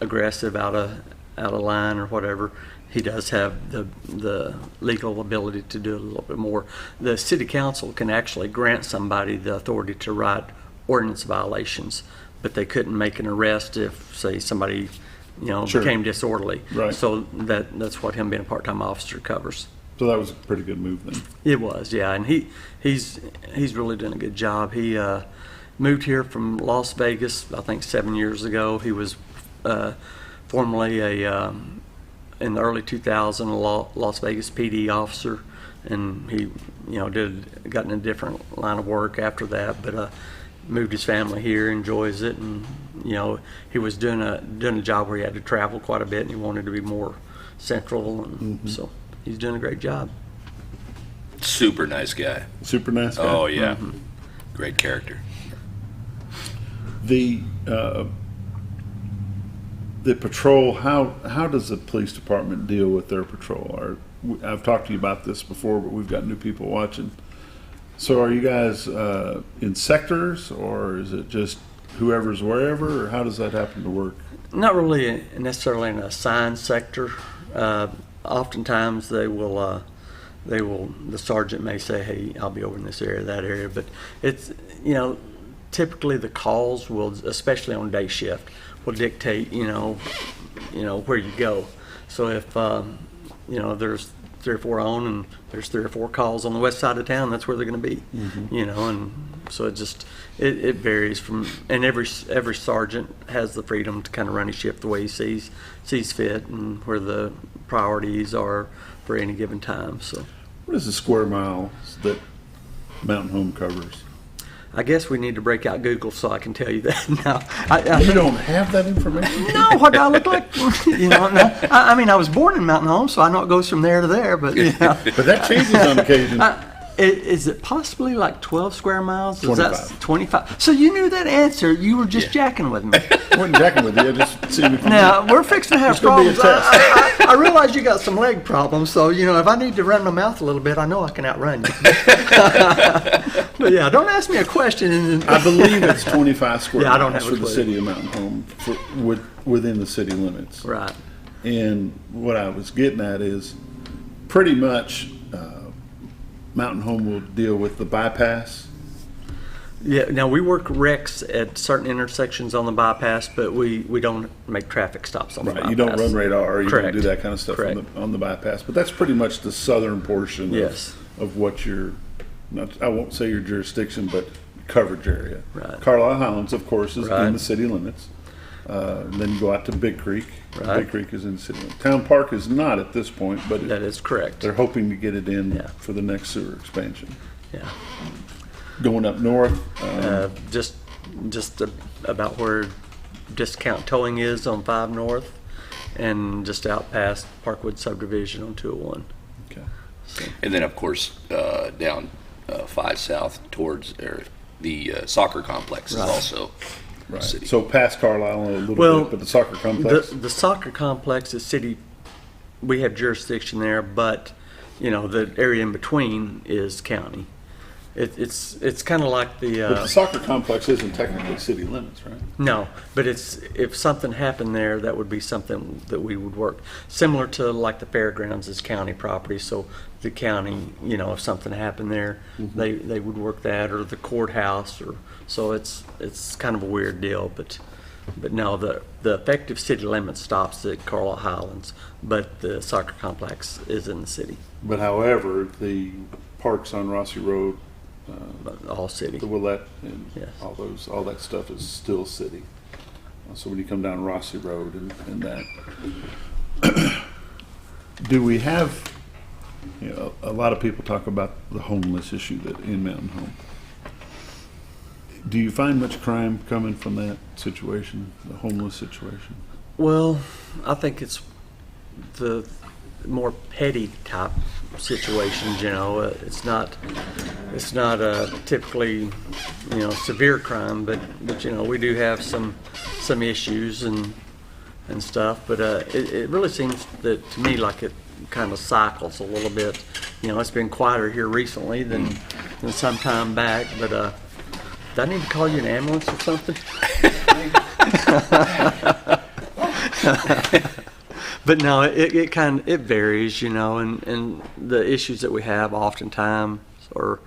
aggressive out of line or whatever, he does have the legal ability to do a little bit more. The city council can actually grant somebody the authority to write ordinance violations, but they couldn't make an arrest if, say, somebody became disorderly. Right. So that's what him being a part-time officer covers. So that was a pretty good move then. It was, yeah, and he's really doing a good job. He moved here from Las Vegas, I think 7 years ago. He was formerly in the early 2000s, a Las Vegas PD officer, and he, got in a different line of work after that, but moved his family here, enjoys it, and he was doing a job where he had to travel quite a bit, and he wanted to be more central, and so he's doing a great job. Super nice guy. Super nice guy. Oh yeah, great character. The patrol, how does the police department deal with their patrol? I've talked to you about this before, but we've got new people watching. So are you guys in sectors, or is it just whoever's wherever, or how does that happen to work? Not really necessarily in a assigned sector. Oftentimes the sergeant may say, hey, I'll be over in this area, that area, but it's, typically the calls will, especially on day shift, will dictate, where you go. So if, there's 3 or 4 on and there's 3 or 4 calls on the west side of town, that's where they're going to be, and so it varies from, and every sergeant has the freedom to kind of run his shift the way he sees fit and where the priorities are for any given time. So, what is the square miles that Mountain Home covers? I guess we need to break out Google so I can tell you that now. You don't have that information? No, what do I look like? No. I mean, I was born in Mountain Home, so I know it goes from there to there, but But that changes on occasion. Is it possibly like 12 square miles? 25. 25. So you knew that answer. You were just jacking with me. I wasn't jacking with you. I just see if now, we're fixing to have problems. I realize you got some leg problems, so, if I need to run my mouth a little bit, I know I can outrun you. But yeah, don't ask me a question. I believe it's 25 square I don't miles have for the city of Mountain Home, within the city limits. Right. And what I was getting at is pretty much Mountain Home will deal with the bypass. Yeah, now we work wrecks at certain intersections on the bypass, but we don't make traffic stops on the bypass. You don't run radar, you Correct. don't do that kind of stuff on the bypass. But that's pretty much the southern portion of what your, I won't say your jurisdiction, but coverage area. Right. Carlisle Highlands, of course, is in the city limits. Then you go out to Big Creek. Right. Big Creek is in the city limits. Town Park is not at this point, but that is correct. They're hoping to get it in for the next sewer expansion. Yeah. Going up north, just about where Discount Towing is on 5 North, and just out past Parkwood Subdivision on 201. Okay. So. And then, of course, down 5 South towards the soccer complex is also city. So past Carlisle a little bit, but the soccer complex? The soccer complex is city. We have jurisdiction there, but the area in between is county. It's kind of like the. But the soccer complex isn't technically city limits, right? No, but if something happened there, that would be something that we would work. Similar to like the fairgrounds is county property, so the county, if something happened there, they would work that, or the courthouse, or so it's kind of a weird deal, but no, the effective city limit stops at Carlisle Highlands, but the soccer complex is in the city. But however, the parks on Rossi Road, all city, the Willette, and all that stuff is still city. So when you come down Rossi Road and that, do we have? A lot of people talk about the homeless issue that in Mountain Home. Do you find much crime coming from that situation, the homeless situation? Well, I think it's the more petty type situations. It's not typically severe crime, but we do have some issues and stuff. But it really seems that to me like it kind of cycles a little bit. It's been quieter here recently than some time back, but do I need to call you an ambulance or something? But no, it varies, and the issues that we have oftentimes are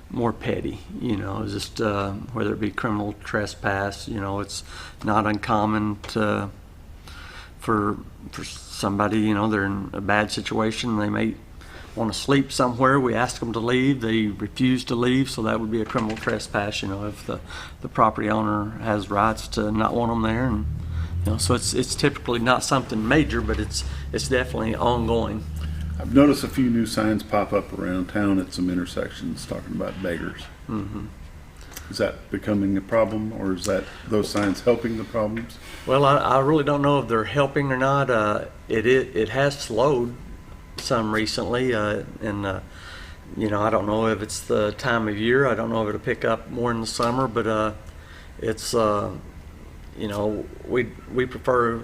more petty, just whether it be criminal trespass. It's not uncommon for somebody, they're in a bad situation, they may want to sleep somewhere, we ask them to leave, they refuse to leave, so that would be a criminal trespass, if the property owner has rights to not want them there, and so it's typically not something major, but it's definitely ongoing. I've noticed a few new signs pop up around town at some intersections talking about beggars. Mm-hmm. Is that becoming a problem, or is that those signs helping the problems? Well, I really don't know if they're helping or not. It has slowed some recently, and I don't know if it's the time of year. I don't know if it'll pick up more in the summer, but it's we prefer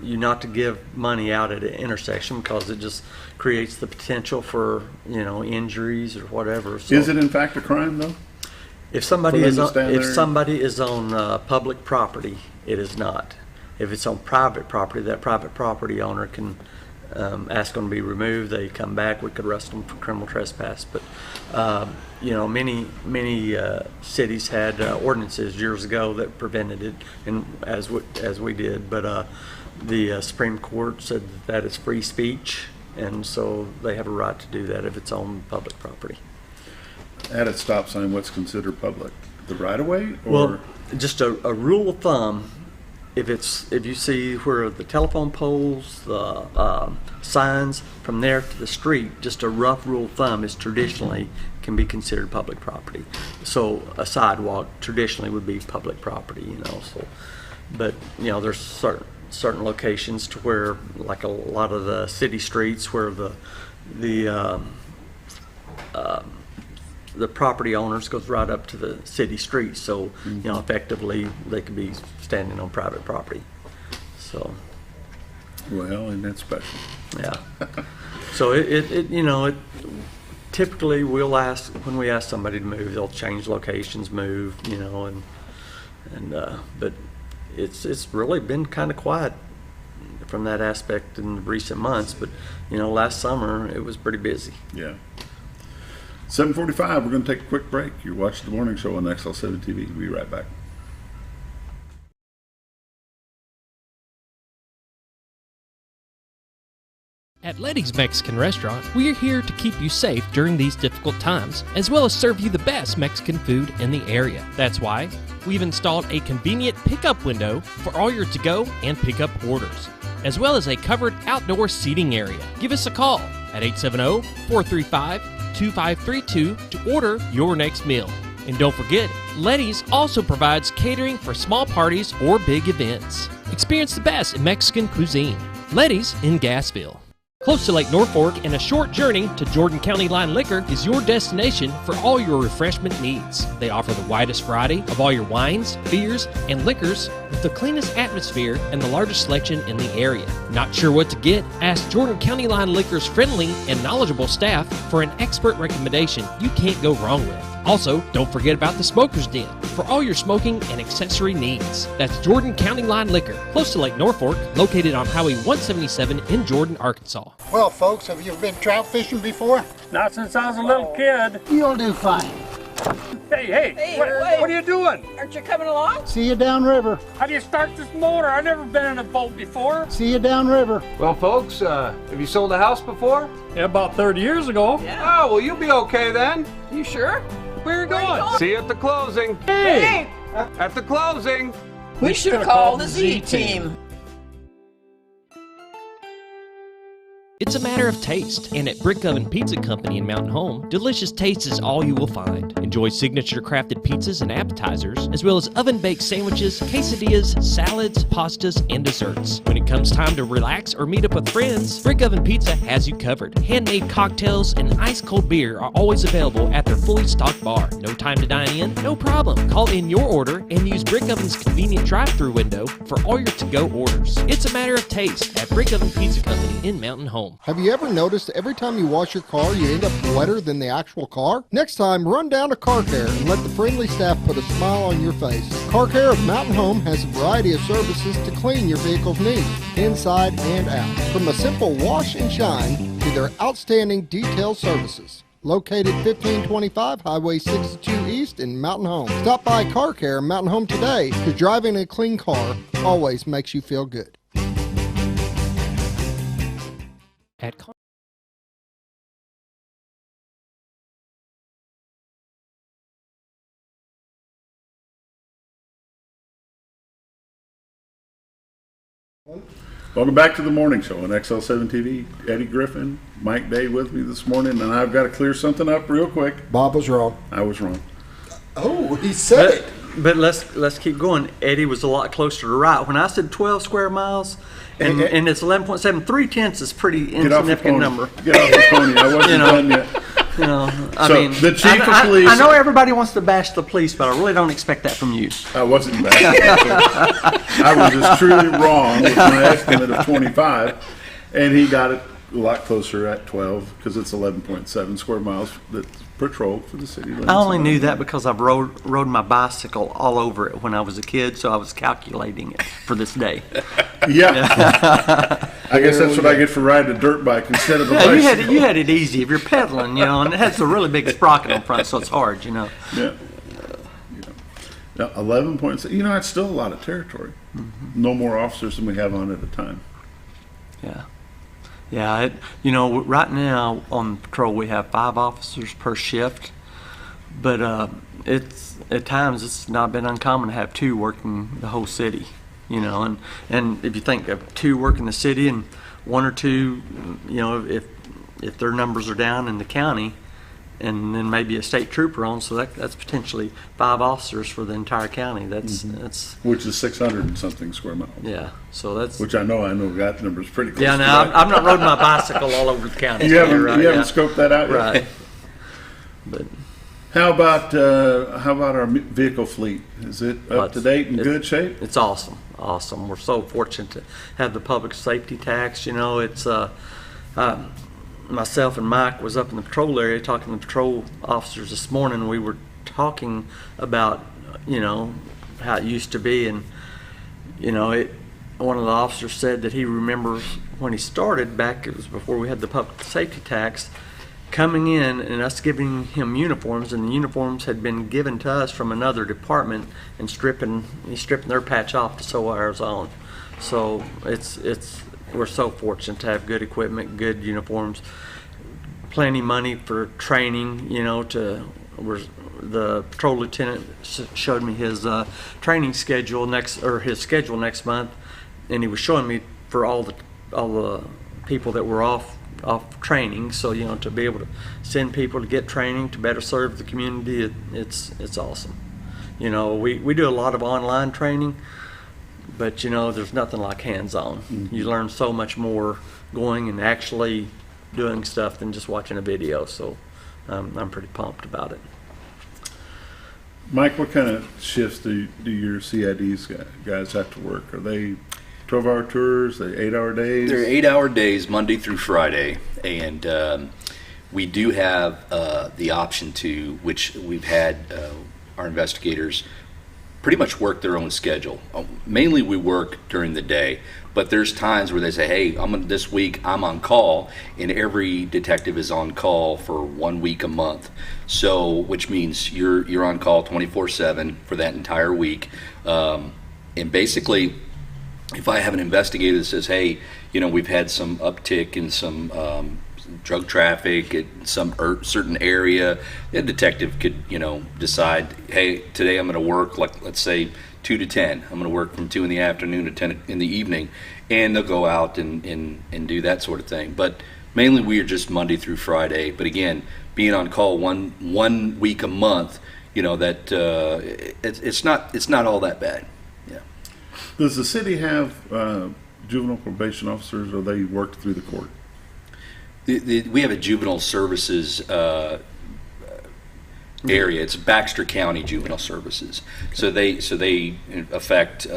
you not to give money out at an intersection because it just creates the potential for injuries or whatever. So, is it in fact a crime though? If somebody is on public property, it is not. If it's on private property, that private property owner can ask them to be removed. They come back, we could arrest them for criminal trespass. But many cities had ordinances years ago that prevented it, and as we did. But the Supreme Court said that is free speech, and so they have a right to do that if it's on public property. At a stop sign, what's considered public? The right of way? Well, just a rule of thumb. If you see where the telephone poles, the signs from there to the street, just a rough rule of thumb is traditionally can be considered public property. So a sidewalk traditionally would be public property, So, but there's certain locations to where, like a lot of the city streets, where the property owners goes right up to the city street, so effectively they could be standing on private property. So, well, and that's special. Yeah. So it typically when we ask somebody to move, they'll change locations, move, but it's really been kind of quiet from that aspect in recent months. But last summer it was pretty busy. Yeah. 7:45, we're going to take a quick break. You're watching the morning show on XL7-TV. We'll be right back. At Letty's Mexican Restaurant, we are here to keep you safe during these difficult times, as well as serve you the best Mexican food in the area. That's why we've installed a convenient pickup window for all your to-go and pickup orders, as well as a covered outdoor seating area. Give us a call at 870-435-2532 to order your next meal. And don't forget, Letty's also provides catering for small parties or big events. Experience the best in Mexican cuisine. Letty's in Gassville. Close to Lake Norfolk and a short journey to Jordan County Line Liquor is your destination for all your refreshment needs. They offer the widest variety of all your wines, beers, and liquors with the cleanest atmosphere and the largest selection in the area. Not sure what to get? Ask Jordan County Line Liquor's friendly and knowledgeable staff for an expert recommendation you can't go wrong with. Also, don't forget about the Smoker's Den for all your smoking and accessory needs. That's Jordan County Line Liquor, close to Lake Norfolk, located on Highway 177 in Jordan, Arkansas. Well, folks, have you been trout fishing before? Not since I was a little kid. You'll do fine. Hey, what are you doing? Aren't you coming along? See you downriver. How do you start this motor? I've never been in a boat before. See you downriver. Well, folks, have you sold a house before? Yeah, about 30 years ago. Yeah. Oh, well, you'll be okay then. You sure? Where are you going? See you at the closing. Hey! At the closing. We should have called the Z-Team. It's a matter of taste, and at Brick Oven Pizza Company in Mountain Home, delicious taste is all you will find. Enjoy signature crafted pizzas and appetizers, as well as oven-baked sandwiches, quesadillas, salads, pastas, and desserts. When it comes time to relax or meet up with friends, Brick Oven Pizza has you covered. Handmade cocktails and ice-cold beer are always available at their fully stocked bar. No time to dine in? No problem. Call in your order and use Brick Oven's convenient drive-thru window for all your to-go orders. It's a matter of taste at Brick Oven Pizza Company in Mountain Home. Have you ever noticed every time you wash your car, you end up wetter than the actual car? Next time, run down to Car Care and let the friendly staff put a smile on your face. Car Care of Mountain Home has a variety of services to clean your vehicle's needs, inside and out. From a simple wash and shine to their outstanding detail services. Located 1525 Highway 62 East in Mountain Home. Stop by Car Care in Mountain Home today, because driving a clean car always makes you feel good. At Welcome back to the morning show on XL7-TV. Eddie Griffin, Mike Day with me this morning, and I've got to clear something up real quick. Bob was wrong. I was wrong. Oh, he said it. But let's keep going. Eddie was a lot closer to right. When I said 12 square miles, and it's 11.7, 3/10 is pretty insignificant number. Get off the pony. I wasn't done yet. You know, I So, mean, the chief of police. I know everybody wants to bash the police, but I really don't expect that from you. I wasn't bad. I was just truly wrong with my estimate of 25, and he got it a lot closer at 12 because it's 11.7 square miles that's patrolled for the city limits. I only knew that because I've rode my bicycle all over it when I was a kid, so I was calculating it for this day. Yeah. I guess that's what I get for riding a dirt bike instead of a bicycle. You had it easy. If you're pedaling, you know, and it has a really big sprocket on front, so it's hard, you know. Yeah. Now, 11 points. You know, that's still a lot of territory. Mm-hmm. No more officers than we have on at a time. Yeah. Yeah, you know, right now on patrol we have 5 officers per shift, but it's at times it's not been uncommon to have 2 working the whole city, you know, and if you think of 2 working the city and 1 or 2, you know, if their numbers are down in the county, and then maybe a state trooper on, so that's potentially 5 officers for the entire county. That's which is 600 and something square miles. Yeah, so that's which I know that number's pretty close. Yeah, now I'm not riding my bicycle all over the county. You haven't scoped that out yet, right? But how about our vehicle fleet? Is it up to date and good shape? It's awesome. We're so fortunate to have the public safety tax. You know, it's myself and Mike was up in the patrol area talking to patrol officers this morning. We were talking about, you know, how it used to be, and you know, one of the officers said that he remembers when he started back, it was before we had the public safety tax, coming in and us giving him uniforms, and the uniforms had been given to us from another department, and he's stripping their patch off to sew ours on. So we're so fortunate to have good equipment, good uniforms, plenty money for training. The patrol lieutenant showed me his training schedule his schedule next month, and he was showing me for all the people that were off training. So to be able to send people to get training to better serve the community, it's awesome. We do a lot of online training, but there's nothing like hands-on. Mm-hmm. You learn so much more going and actually doing stuff than just watching a video. So I'm pretty pumped about it. Mike, what kind of shifts do your CIDs guys have to work? Are they 12-hour tours? Are they 8-hour days? They're 8-hour days, Monday through Friday, and we do have the option to, which we've had our investigators pretty much work their own schedule. Mainly we work during the day, but there's times where they say, hey, this week I'm on call, and every detective is on call for 1 week a month. So, which means you're on call 24/7 for that entire week. And basically, if I have an investigator that says, hey, we've had some uptick in some drug traffic at some certain area, the detective could, decide, hey, today I'm going to work, like, let's say 2 to 10. I'm going to work from 2 in the afternoon to 10 in the evening, and they'll go out and do that sort of thing. But mainly we are just Monday through Friday. But again, being on call one week a month, that it's not all that bad. Yeah. Does the city have juvenile probation officers, or they work through the court? We have a juvenile services area. It's Baxter County Juvenile Services. Okay. So they in effect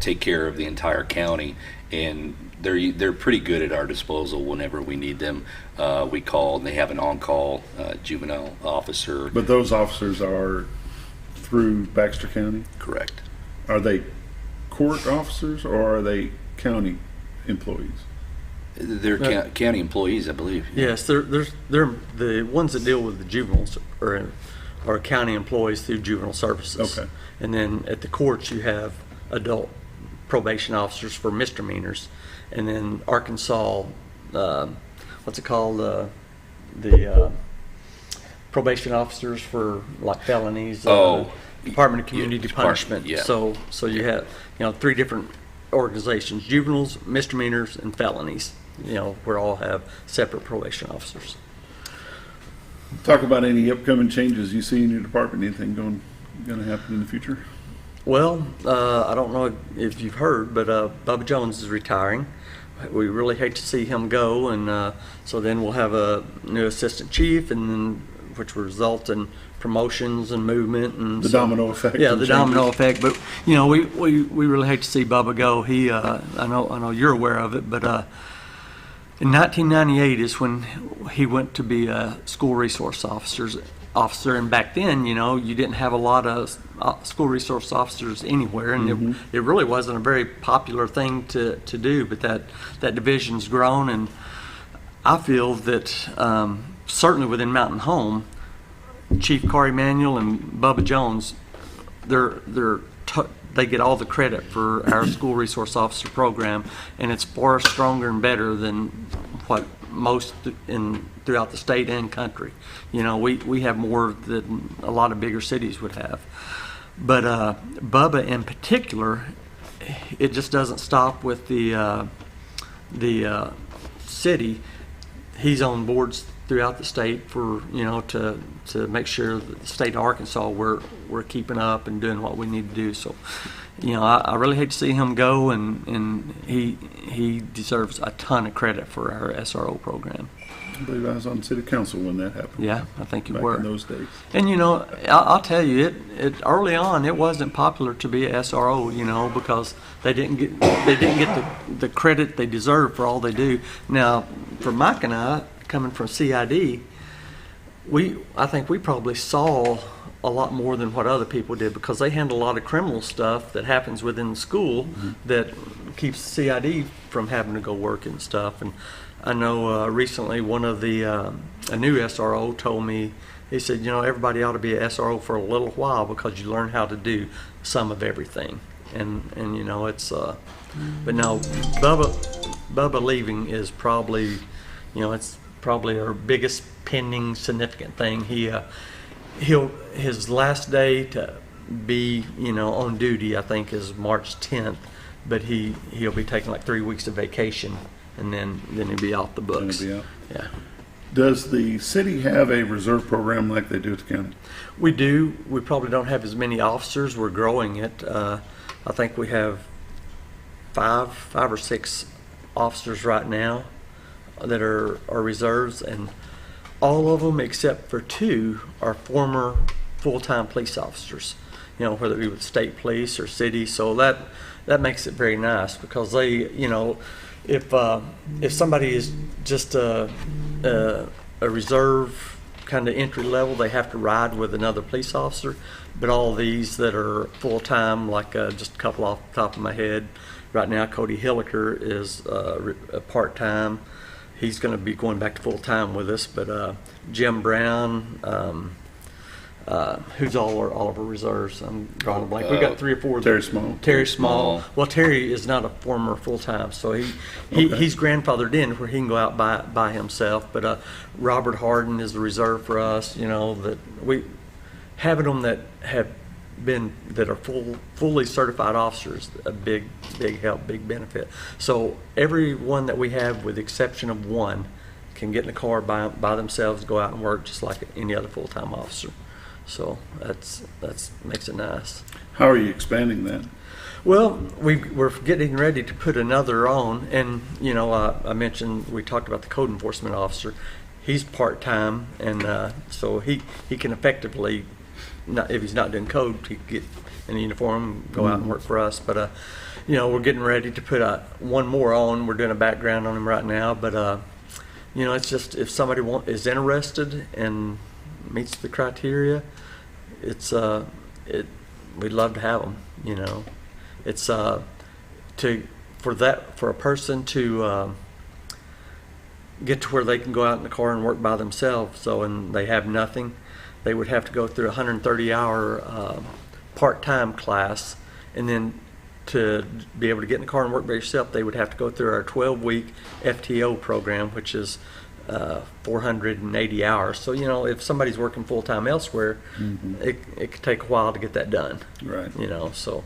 take care of the entire county, and they're pretty good at our disposal whenever we need them. We call, and they have an on-call juvenile officer. But those officers are through Baxter County? Correct. Are they court officers, or are they county employees? They're county employees, I believe. Yes, they're the ones that deal with the juveniles are county employees through juvenile services. Okay. And then at the courts you have adult probation officers for misdemeanors, and then Arkansas, what's it called, the probation officers for like felonies. Department of Community Punishment. Yeah. So you have 3 different organizations: juveniles, misdemeanors, and felonies. We all have separate probation officers. Talk about any upcoming changes you see in your department. Anything going to happen in the future? Well, I don't know if you've heard, but Bubba Jones is retiring. We really hate to see him go, and so then we'll have a new assistant chief, and then which will result in promotions and movement and the domino effect. Yeah, the domino effect. But we really hate to see Bubba go. He I know you're aware of it, but in 1998 is when he went to be a school resource officer, and back then you didn't have a lot of school resource officers anywhere, and it really wasn't a very popular thing to do. But that division's grown, and I feel that certainly within Mountain Home, Chief Corey Manuel and Bubba Jones, they get all the credit for our school resource officer program, and it's far stronger and better than what most throughout the state and country. We have more than a lot of bigger cities would have. But Bubba in particular, it just doesn't stop with the city. He's on boards throughout the state for to make sure that the state of Arkansas we're keeping up and doing what we need to do. So I really hate to see him go, and he deserves a ton of credit for our SRO program. I believe I was on city council when that happened. Yeah, I think you back were in those days. And I'll tell you, it early on it wasn't popular to be a SRO, because they didn't get the credit they deserve for all they do. Now, for Mike and I, coming from CID, I think we probably saw a lot more than what other people did, because they handle a lot of criminal stuff that happens within the school that keeps CID from having to go work and stuff. And I know recently one of the a new SRO told me, he said, you know, everybody ought to be a SRO for a little while because you learn how to do some of everything. And you know, it's but no, Bubba leaving is probably, you know, it's probably our biggest pending significant thing. His last day to be, you know, on duty, I think, is March 10th, but he'll be taking like 3 weeks of vacation, and then he'll be off the books. Gonna be out. Yeah. Does the city have a reserve program like they do at the county? We do. We probably don't have as many officers. We're growing it. I think we have five or six officers right now that are reserves, and all of them except for 2 are former full-time police officers, you know, whether it be with state police or city. So that makes it very nice, because they, you know, if somebody is just a reserve kind of entry level, they have to ride with another police officer. But all these that are full-time, like just a couple off the top of my head right now, Cody Hilliker is a part-time. He's going to be going back to full-time with us. But Jim Brown, who's all of our reserves? I'm drawing a blank. We've got 3 or 4. Terry Small. Well, Terry is not a former full-time, so he's grandfathered in where he can go out by himself. But Robert Harden is the reserve for us. You know, that we having them that are fully certified officers, a big help, big benefit. So everyone that we have, with the exception of 1, can get in a car by themselves, go out and work just like any other full-time officer. So that's makes it nice. How are you expanding that? Well, we're getting ready to put another on, and you know, I mentioned, we talked about the code enforcement officer. He's part-time, and so he can effectively, if he's not doing code, he can get in a uniform, go out and work for us. But you know, we're getting ready to put one more on. We're doing a background on him right now, but you know, it's just, if somebody is interested and meets the criteria, it's we'd love to have them. You know, it's for a person to get to where they can go out in the car and work by themselves. So, and they have nothing, they would have to go through a 130-hour part-time class, and then to be able to get in the car and work by yourself, they would have to go through our 12-week FTO program, which is 480 hours. So, you know, if somebody's working full-time elsewhere, it could take a while to get that done. Right. You know, so,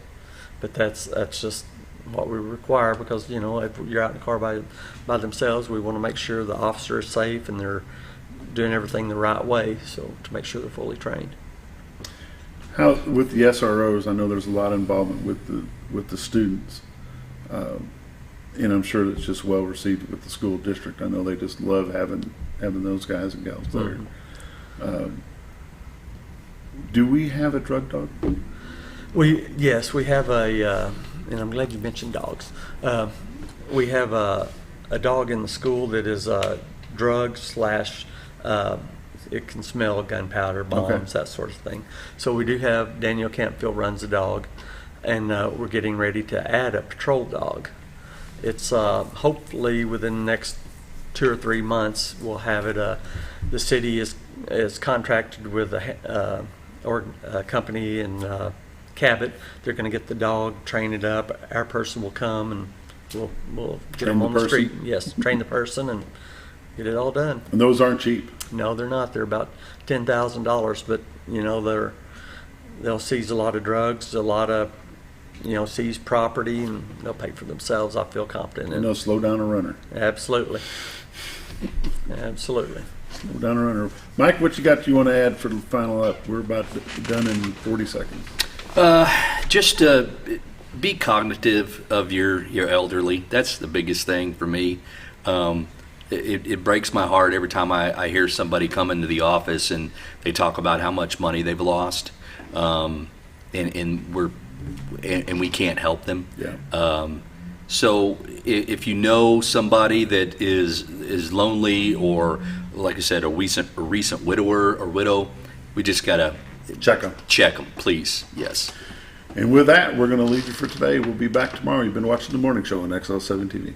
but that's just what we require, because, you know, if you're out in the car by themselves, we want to make sure the officer is safe and they're doing everything the right way, so to make sure they're fully trained. How, with the SROs, I know there's a lot of involvement with the students, and I'm sure it's just well received with the school district. I know they just love having those guys and gals there. Do we have a drug dog? Yes, we have a, and I'm glad you mentioned dogs. We have a dog in the school that is drug / it can smell gunpowder, bombs, that sort of thing. So we do have, Daniel Campfield runs the dog, and we're getting ready to add a patrol dog. It's hopefully within the next 2 or 3 months we'll have it. The city is contracted with a company in Cabot. They're going to get the dog, train it up. Our person will come and we'll get them on the street. Yes, train the person and get it all done. And those aren't cheap. No, they're not. They're about $10,000, but you know, they'll seize a lot of drugs, a lot of, you know, seize property, and they'll pay for themselves. I feel confident in it. No, slow down a runner. Absolutely. Absolutely. Slow down a runner. Mike, what you want to add for the final up? We're about done in 40 seconds. Just be cognitive of your elderly. That's the biggest thing for me. It breaks my heart every time I hear somebody come into the office and they talk about how much money they've lost, and we can't help them. Yeah. So if you know somebody that is lonely, or like I said, a recent widower or widow, we just gotta check them. Check them, please. Yes. And with that, we're going to leave you for today. We'll be back tomorrow. You've been watching The Morning Show on XL7-TV.